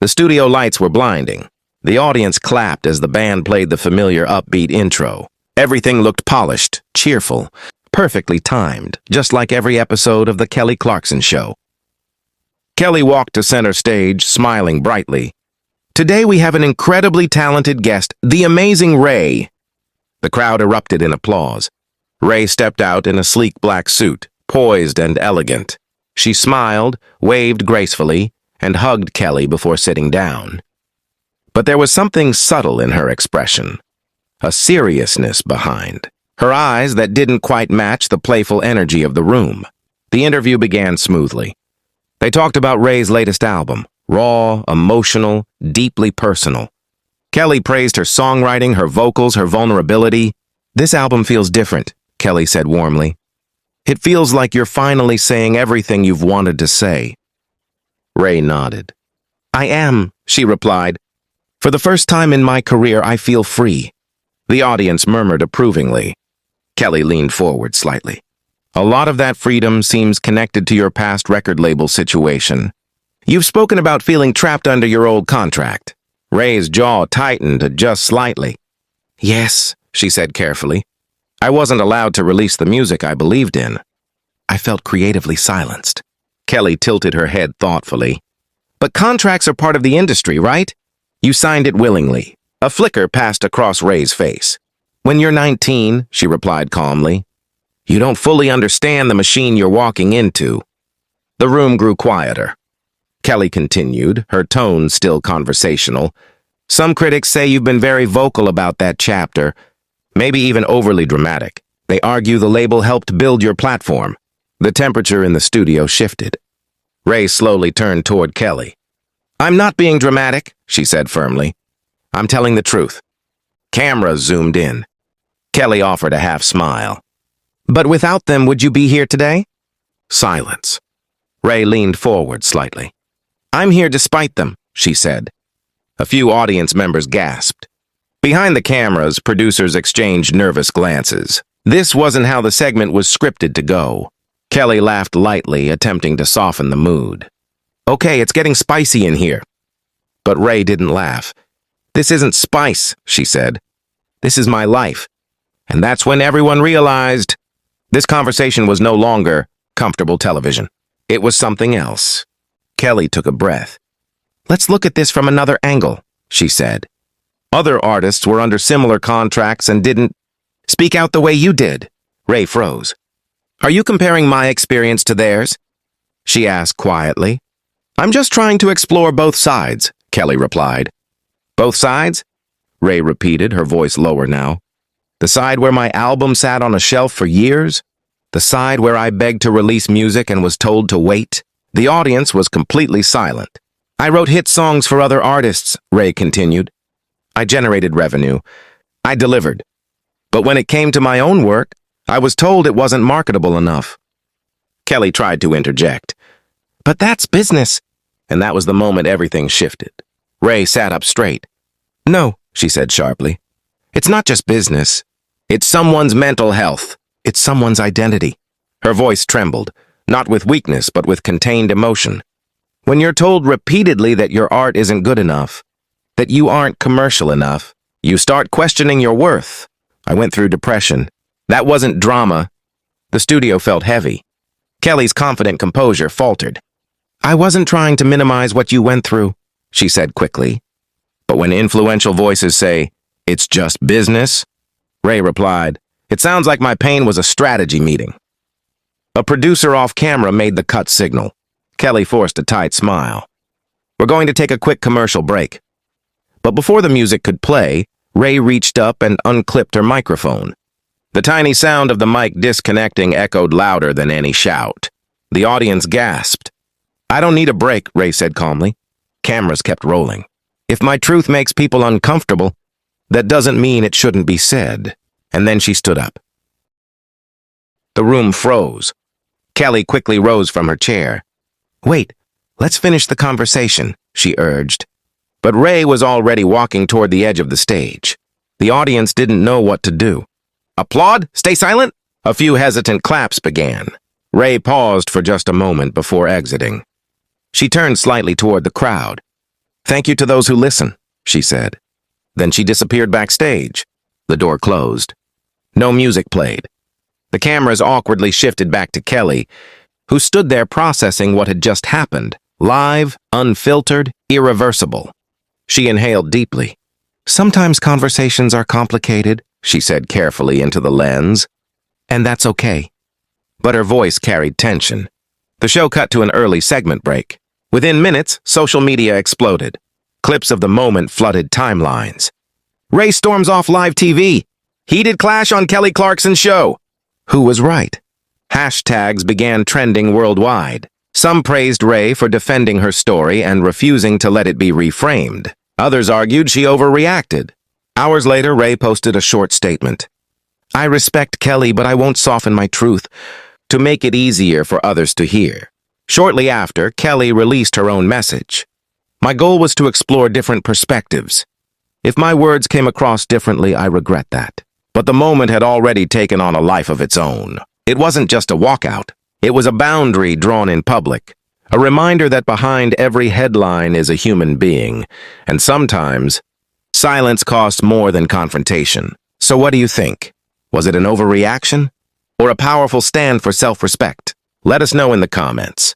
The studio lights were blinding. The audience clapped as the band played the familiar upbeat intro. Everything looked polished, cheerful, perfectly timed, just like every episode of The Kelly Clarkson Show. Kelly walked to center stage, smiling brightly. "Today we have an incredibly talented guest, the amazing Raye." The crowd erupted in applause. Raye stepped out in a sleek black suit, poised and elegant. She smiled, waved gracefully, and hugged Kelly before sitting down. But there was something subtle in her expression, a seriousness behind her eyes that didn't quite match the playful energy of the room. The interview began smoothly. They talked about Raye's latest album, raw, emotional, deeply personal. Kelly praised her songwriting, her vocals, her vulnerability. "This album feels different," Kelly said warmly. "It feels like you're finally saying everything you've wanted to say." Raye nodded. "I am," she replied. "For the first time in my career, I feel free." The audience murmured approvingly. Kelly leaned forward slightly. "A lot of that freedom seems connected to your past record label situation. You've spoken about feeling trapped under your old contract." Raye's jaw tightened just slightly. "Yes," she said carefully. "I wasn't allowed to release the music I believed in. I felt creatively silenced." Kelly tilted her head thoughtfully. "But contracts are part of the industry, right? You signed it willingly." A flicker passed across Raye's face. "When you're 19, she replied calmly, "you don't fully understand the machine you're walking into." The room grew quieter. Kelly continued, her tone still conversational. "Some critics say you've been very vocal about that chapter, maybe even overly dramatic. They argue the label helped build your platform." The temperature in the studio shifted. Raye slowly turned toward Kelly. "I'm not being dramatic," she said firmly. "I'm telling the truth." Cameras zoomed in. Kelly offered a half smile. "But without them, would you be here today?" Silence. Raye leaned forward slightly. "I'm here despite them," she said. A few audience members gasped. Behind the cameras, producers exchanged nervous glances. This wasn't how the segment was scripted to go. Kelly laughed lightly, attempting to soften the mood. "Okay, it's getting spicy in here." But Raye didn't laugh. "This isn't spice," she said. "This is my life." And that's when everyone realized this conversation was no longer comfortable television. It was something else. Kelly took a breath. "Let's look at this from another angle," she said. "Other artists were under similar contracts and didn't speak out the way you did." Raye froze. "Are you comparing my experience to theirs?" she asked quietly. "I'm just trying to explore both sides," Kelly replied. "Both sides?" Raye repeated, her voice lower now. "The side where my album sat on a shelf for years? The side where I begged to release music and was told to wait?" The audience was completely silent. "I wrote hit songs for other artists," Raye continued. "I generated revenue. I delivered. But when it came to my own work, I was told it wasn't marketable enough." Kelly tried to interject. "But that's business." And that was the moment everything shifted. Raye sat up straight. "No," she said sharply. "It's not just business. It's someone's mental health. It's someone's identity." Her voice trembled, not with weakness, but with contained emotion. "When you're told repeatedly that your art isn't good enough, that you aren't commercial enough, you start questioning your worth." I went through depression. That wasn't drama. The studio felt heavy. Kelly's confident composure faltered. "I wasn't trying to minimize what you went through," she said quickly. But when influential voices say, "It's just business," Raye replied, "It sounds like my pain was a strategy meeting." A producer off camera made the cut signal. Kelly forced a tight smile. "We're going to take a quick commercial break." But before the music could play, Raye reached up and unclipped her microphone. The tiny sound of the mic disconnecting echoed louder than any shout. The audience gasped. "I don't need a break," Raye said calmly. Cameras kept rolling. "If my truth makes people uncomfortable, that doesn't mean it shouldn't be said." And then she stood up. The room froze. Kelly quickly rose from her chair. "Wait, let's finish the conversation," she urged. But Raye was already walking toward the edge of the stage. The audience didn't know what to do. "Applaud? Stay silent?" A few hesitant claps began. Raye paused for just a moment before exiting. She turned slightly toward the crowd. Thank you to those who listen, she said. Then she disappeared backstage. The door closed. No music played. The cameras awkwardly shifted back to Kelly, who stood there processing what had just happened. Live, unfiltered, irreversible. She inhaled deeply. Sometimes conversations are complicated, she said carefully into the lens. And that's okay. But her voice carried tension. The show cut to an early segment break. Within minutes, social media exploded. Clips of the moment flooded timelines. Raye storms off live TV. Heated clash on Kelly Clarkson's show. Who was right? Hashtags began trending worldwide. Some praised Raye for defending her story and refusing to let it be reframed. Others argued she overreacted. Hours later, Raye posted a short statement. I respect Kelly, but I won't soften my truth to make it easier for others to hear. Shortly after, Kelly released her own message. My goal was to explore different perspectives. If my words came across differently, I regret that. But the moment had already taken on a life of its own. It wasn't just a walkout. It was a boundary drawn in public. A reminder that behind every headline is a human being. And sometimes, silence costs more than confrontation. So what do you think? Was it an overreaction? Or a powerful stand for self-respect? Let us know in the comments.